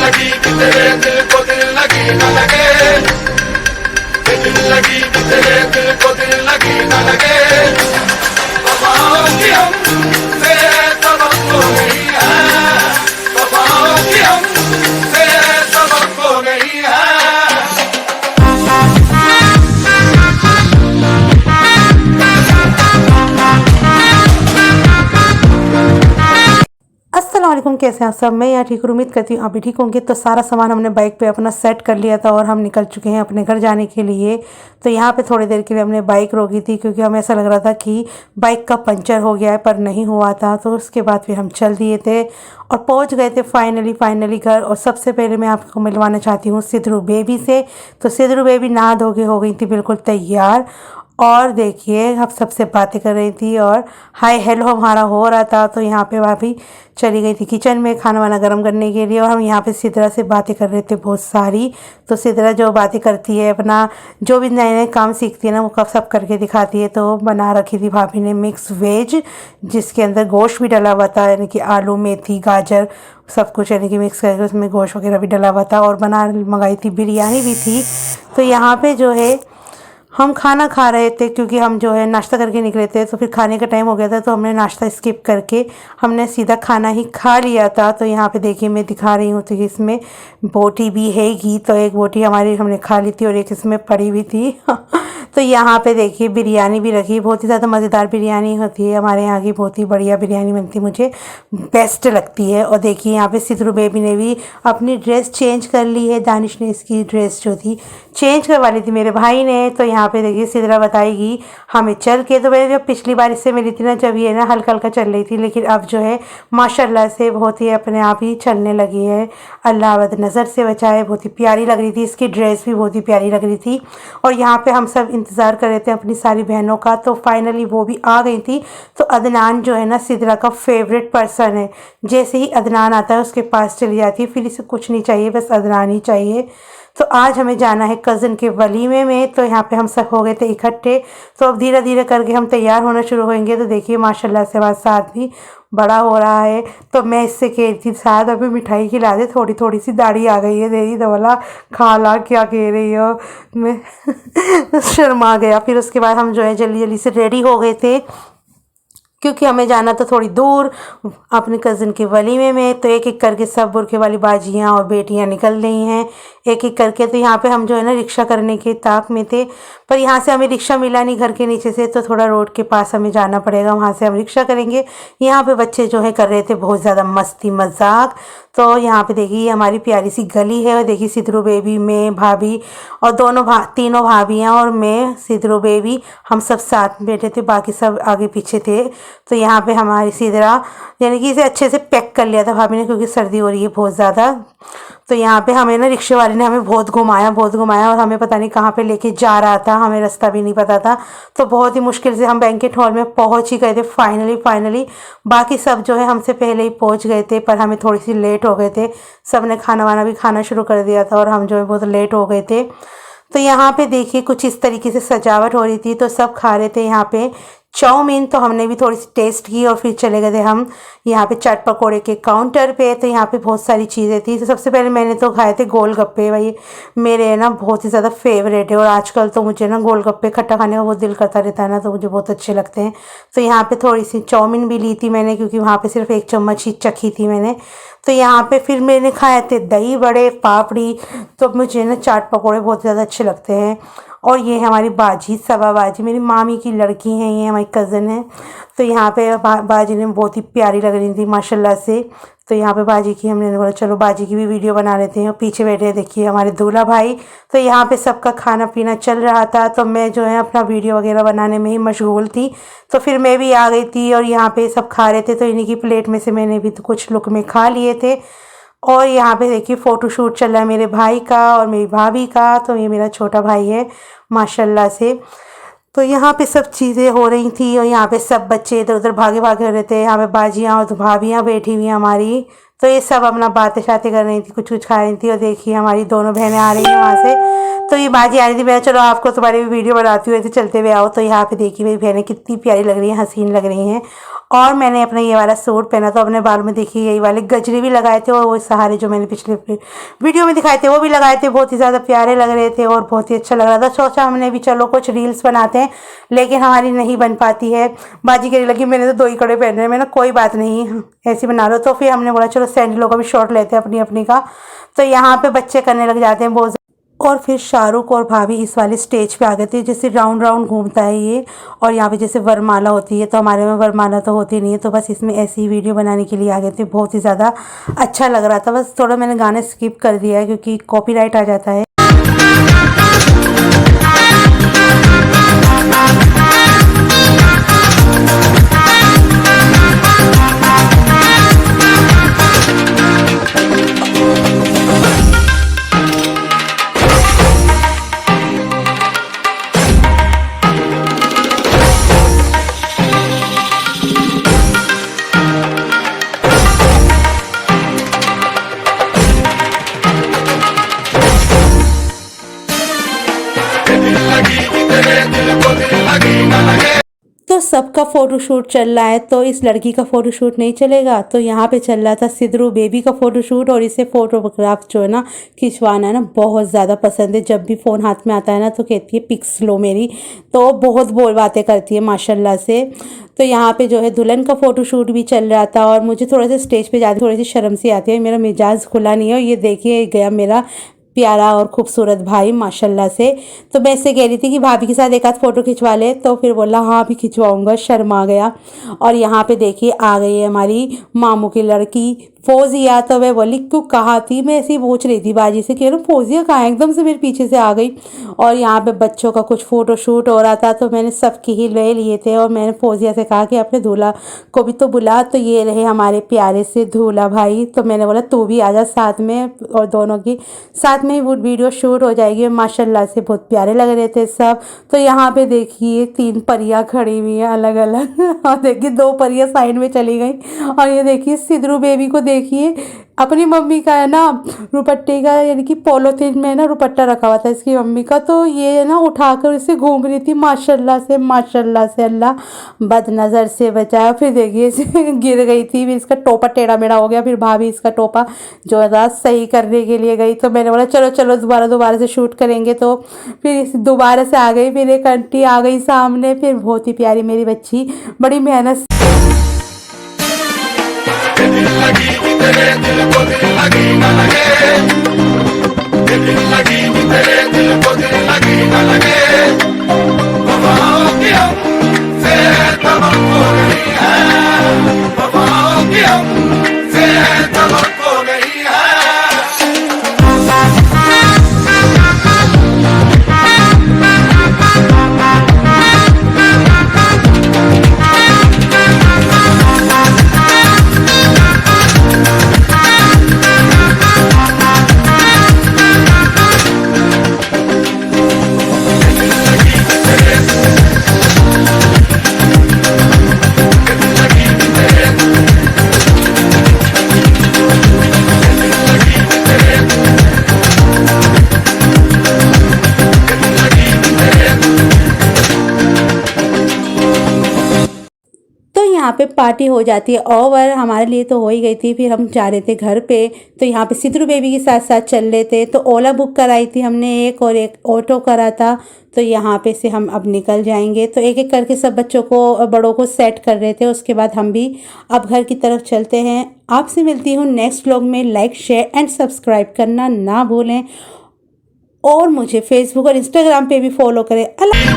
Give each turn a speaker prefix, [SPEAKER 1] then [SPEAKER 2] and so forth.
[SPEAKER 1] लगी कि तेरे दिल को दिल लगी न लगे, दिल लगी कि तेरे दिल को दिल लगी न लगे। वफाओं की हमसे सबक तो नहीं है, वफाओं की हमसे सबक तो नहीं है।
[SPEAKER 2] अस्सलाम वालेकुम, कैसे हैं आप सब। मैं यहाँ ठीक हूँ, उम्मीद करती हूँ आप भी ठीक होंगे। तो सारा सामान हमने बाइक पे अपना सेट कर लिया था और हम निकल चुके हैं अपने घर जाने के लिए। तो यहाँ पे थोड़ी देर के लिए हमने बाइक रोकी थी क्योंकि हमें ऐसा लग रहा था कि बाइक का पंचर हो गया है, पर नहीं हुआ था। तो उसके बाद फिर हम चल दिए थे और पहुँच गए थे फाइनली घर। और सबसे पहले मैं आपको मिलवाना चाहती हूँ सिद्धरू बेबी से। तो सिद्धरू बेबी नहा धो के हो गई थी बिल्कुल तैयार, और देखिए हम सबसे बातें कर रही थी और हाय हेलो हमारा हो रहा था। तो यहाँ पे भाभी चली गई थी किचन में खाना वाना गर्म करने के लिए और हम यहाँ पे सिद्रा से बातें कर रहे थे बहुत सारी। तो सिद्रा जो बातें करती है, अपना जो भी नए नए काम सीखती है ना, वो कब सब करके दिखाती है। तो बना रखी थी भाभी ने मिक्स वेज, जिसके अंदर गोश्त भी डला हुआ था, यानी कि आलू मेथी गाजर सब कुछ यानी कि मिक्स करके उसमें गोश्त वगैरह भी डला हुआ था। और मंगाई थी बिरयानी भी थी। तो यहाँ पे जो है हम खाना खा रहे थे क्योंकि हम जो है नाश्ता करके निकले थे, तो फिर खाने का टाइम हो गया था। तो हमने नाश्ता स्किप करके हमने सीधा खाना ही खा लिया था। तो यहाँ पे देखिए मैं दिखा रही हूँ, तो इसमें बोटी भी हैगी। तो एक बोटी हमारी हमने खा ली थी और एक इसमें पड़ी भी थी तो यहाँ पे देखिए बिरयानी भी रखी, बहुत ही ज़्यादा मज़ेदार बिरयानी होती है हमारे यहाँ की, बहुत ही बढ़िया बिरयानी बनती है, मुझे बेस्ट लगती है। और देखिए यहाँ पे सिद्धरू बेबी ने भी अपनी ड्रेस चेंज कर ली है। दानिश ने इसकी ड्रेस जो थी चेंज करवा ली थी मेरे भाई ने। तो यहाँ पे देखिए सिद्धरा बताएगी हमें चल के। तो मैंने जब पिछली बार इससे मिली थी ना, जब ये ना हल्का हल्का चल रही थी, लेकिन अब जो है माशाल्लाह से बहुत ही अपने आप ही चलने लगी है। अल्लाह बद नज़र से बचाए, बहुत ही प्यारी लग रही थी, इसकी ड्रेस भी बहुत ही प्यारी लग रही थी। और यहाँ पे हम सब इंतज़ार कर रहे थे अपनी सारी बहनों का। तो फाइनली वो भी आ गई थी। तो अदनान जो है ना सिद्धरा का फेवरेट पर्सन है, जैसे ही अदनान आता है उसके पास चली जाती है, फिर इसे कुछ नहीं चाहिए, बस अदनान ही चाहिए। तो आज हमें जाना है कज़न के वलीमे में। तो यहाँ पे हम सब हो गए थे इकट्ठे। तो अब धीरे धीरे करके हम तैयार होना शुरू होंगे। तो देखिए माशाल्लाह से हमारा साथ भी बड़ा हो रहा है। तो मैं इससे कह रही थी शायद अभी मिठाई खिला दे, थोड़ी थोड़ी सी दाढ़ी आ गई है तेरी। तो बोला खाला क्या कह रही हो, मैं शर्मा गया। फिर उसके बाद हम जो है जल्दी जल्दी से रेडी हो गए थे क्योंकि हमें जाना था थोड़ी दूर अपने कज़न के वलीमे में। तो एक एक करके सब बुरखे वाली बाजियाँ और बेटियाँ निकल रही हैं एक एक करके। तो यहाँ पे हम जो है ना रिक्शा करने के ताक में थे, पर यहाँ से हमें रिक्शा मिला नहीं घर के नीचे से। तो थोड़ा रोड के पास हमें जाना पड़ेगा, वहाँ से हम रिक्शा करेंगे। यहाँ पे बच्चे जो है कर रहे थे बहुत ज़्यादा मस्ती मजाक। तो यहाँ पे देखिए हमारी प्यारी सी गली है। और देखिए सिद्धरू बेबी, मैं भाभी और तीनों भाभियाँ और मैं सिद्धरू बेबी, हम सब साथ में बैठे थे, बाकी सब आगे पीछे थे। तो यहाँ पे हमारी सिद्धरा यानी कि इसे अच्छे से पैक कर लिया था भाभी ने, क्योंकि सर्दी हो रही है बहुत ज़्यादा। तो यहाँ पे हमें ना रिक्शे वाले ने हमें बहुत घुमाया और हमें पता नहीं कहाँ पे लेके जा रहा था, हमें रास्ता भी नहीं पता था। तो बहुत ही मुश्किल से हम बैंकेट हॉल में पहुँच ही गए थे फाइनली। बाकी सब जो है हमसे पहले ही पहुँच गए थे, पर हमें थोड़ी सी लेट हो गए थे। सब ने खाना वाना भी खाना शुरू कर दिया था और हम जो है बहुत लेट हो गए थे। तो यहाँ पे देखिए कुछ इस तरीके से सजावट हो रही थी। तो सब खा रहे थे यहाँ पे चाउमीन। तो हमने भी थोड़ी सी टेस्ट की और फिर चले गए थे हम यहाँ पे चाट पकौड़े के काउंटर पे। तो यहाँ पे बहुत सारी चीज़ें थी। तो सबसे पहले मैंने तो खाए थे गोलगप्पे, भाई मेरे ना बहुत ही ज़्यादा फेवरेट है। और आजकल तो मुझे ना गोलगप्पे खट्टा खाने का बहुत दिल करता रहता है ना, तो मुझे बहुत अच्छे लगते हैं। तो यहाँ पे थोड़ी सी चाउमीन भी ली थी मैंने, क्योंकि वहाँ पे सिर्फ एक चम्मच ही चखी थी मैंने। तो यहाँ पे फिर मैंने खाए थे दही बड़े पापड़ी। तो मुझे ना चाट पकौड़े बहुत ज़्यादा अच्छे लगते हैं। और ये है हमारी बाजी, सबा बाजी, मेरी मामी की लड़की हैं, ये हमारी कज़न है। तो यहाँ पे बाजी ने बहुत ही प्यारी लग रही थी माशाल्लाह से। तो यहाँ पे बाजी की हमने बोला चलो बाजी की भी वीडियो बना लेते हैं। और पीछे बैठे देखिए हमारे दूल्हा भाई। तो यहाँ पे सबका खाना पीना चल रहा था। तो मैं जो है अपना वीडियो वगैरह बनाने में ही मशगूल थी। तो फिर मैं भी आ गई थी और यहाँ पे सब खा रहे थे। तो इन्हीं की प्लेट में से मैंने भी तो कुछ लुक में खा लिए थे। और यहाँ पे देखिए फ़ोटो शूट चल रहा है मेरे भाई का और मेरी भाभी का। तो ये मेरा छोटा भाई है माशाल्लाह से। तो यहाँ पे सब चीज़ें हो रही थी और यहाँ पे सब बच्चे इधर उधर भागे भागे हो रहे थे। यहाँ पे बाजियाँ और भाभियाँ बैठी हुई हैं हमारी। तो ये सब अपना बातें शातें कर रही थी, कुछ कुछ खा रही थी। और देखिए हमारी दोनों बहनें आ रही हैं वहाँ से। तो ये बाजी आ रही थी, मैं चलो आपको तुम्हारी भी वीडियो बनाती हूँ, ऐसे चलते हुए आओ। तो यहाँ पे देखिए मेरी बहनें कितनी प्यारी लग रही हैं, हसीन लग रही हैं। और मैंने अपना ये वाला सूट पहना, तो अपने बाल में देखिए यही वाले गजरे भी लगाए थे, और वो सहारे जो मैंने पिछले वीडियो में दिखाए थे वो भी लगाए थे। बहुत ही ज़्यादा प्यारे लग रहे थे और बहुत ही अच्छा लग रहा था। सोचा हमने भी चलो कुछ रील्स बनाते हैं, लेकिन हमारी नहीं बन पाती है। बाजी कहने लगी मैंने तो 2 ही कड़े पहने हैं। मैंने कोई बात नहीं, ऐसे बना लो। तो फिर हमने बोला चलो सैंडलों का भी शॉट लेते हैं अपनी अपनी का। तो यहाँ पे बच्चे करने लग जाते हैं बहुत। और फिर शाहरुख और भाभी इस वाले स्टेज पे आ गए थे, जैसे राउंड राउंड घूमता है ये। और यहाँ पे जैसे वरमाला होती है, तो हमारे में वरमाला तो होती नहीं है, तो बस इसमें ऐसी वीडियो बनाने के लिए आ गए थे। बहुत ही ज़्यादा अच्छा लग रहा था। बस थोड़ा मैंने गाने स्किप कर दिया है क्योंकि कॉपीराइट आ जाता है।
[SPEAKER 1] दिल लगी तेरे दिल को दिल लगी न लगे।
[SPEAKER 2] तो सबका फ़ोटोशूट चल रहा है, तो इस लड़की का फ़ोटोशूट नहीं चलेगा। तो यहाँ पे चल रहा था सिद्धरू बेबी का फ़ोटोशूट। और इसे फ़ोटोग्राफ जो है ना खिंचवाना है ना बहुत ज़्यादा पसंद है। जब भी फ़ोन हाथ में आता है ना तो कहती है पिक्स लो मेरी। तो बहुत बोल बातें करती है माशाल्लाह से। तो यहाँ पे जो है दुल्हन का फ़ोटोशूट भी चल रहा था। और मुझे थोड़ा सा स्टेज पे जाती थोड़ी सी शर्म सी आती है, मेरा मिजाज खुला नहीं है। और ये देखिए गया मेरा प्यारा और खूबसूरत भाई माशाल्लाह से। तो मैं इससे कह रही थी कि भाभी के साथ एक आध फ़ोटो खिंचवा ले, तो फिर बोला हाँ भी खिंचवाऊँगा, शर्म आ गया। और यहाँ पे देखिए आ गई है हमारी मामू की लड़की फ़ौजिया। तो मैं बोली क्यों कहाँ थी, मैं ऐसे ही पूछ रही थी बाजी से कि फ़ौजिया कहाँ है, एकदम से मेरे पीछे से आ गई। और यहाँ पे बच्चों का कुछ फ़ोटोशूट हो रहा था, तो मैंने सबके ही ले लिए थे। और मैंने फ़ौजिया से कहा कि अपने दूल्हा को भी तो बुला। तो ये रहे हमारे प्यारे से दूल्हा भाई। तो मैंने बोला तू भी आ जा साथ में, और दोनों की साथ में ही वो वीडियो शूट हो जाएगी। माशाल्लाह से बहुत प्यारे लग रहे थे सब। तो यहाँ पे देखिए 3 परियां खड़ी हुई हैं अलग अलग। और देखिए 2 परियां साइड में चली गई। और ये देखिए सिद्धरू बेबी को देखिए अपनी मम्मी का है ना रुपट्टे का, यानी कि पॉलीथीन में ना रुपट्टा रखा हुआ था इसकी मम्मी का। तो ये ना उठाकर इसे घूम रही थी माशाल्लाह से। अल्लाह बदनज़र से बचाया। फिर देखिए इसे गिर गई थी, फिर इसका टोपा टेढ़ा मेढ़ा हो गया। फिर भाभी इसका टोपा जो है सही करने के लिए गई। तो मैंने बोला चलो दोबारा से शूट करेंगे। तो फिर दोबारा से आ गई। फिर एक आंटी आ गई सामने। फिर बहुत ही प्यारी मेरी बच्ची बड़ी मेहनत
[SPEAKER 1] दिल लगी तेरे दिल को दिल लगी न लगे। दिल लगी तेरे दिल को दिल लगी न लगे। वफाओं की हमसे तवक्को नहीं है। वफाओं की हमसे तवक्को नहीं है।
[SPEAKER 2] यहाँ पे पार्टी हो जाती है ओवर। हमारे लिए तो हो ही गई थी। फिर हम जा रहे थे घर पे। तो यहाँ पे सिद्धरू बेबी के साथ साथ चल रहे थे। तो ओला बुक कराई थी हमने एक, और एक ऑटो करा था। तो यहाँ पे से हम अब निकल जाएंगे। तो एक एक करके सब बच्चों को बड़ों को सेट कर रहे थे। उसके बाद हम भी अब घर की तरफ चलते हैं। आपसे मिलती हूँ नेक्स्ट व्लॉग में। लाइक शेयर एंड सब्सक्राइब करना ना भूलें। और मुझे फेसबुक और इंस्टाग्राम पे भी फॉलो करें। अल्लाह।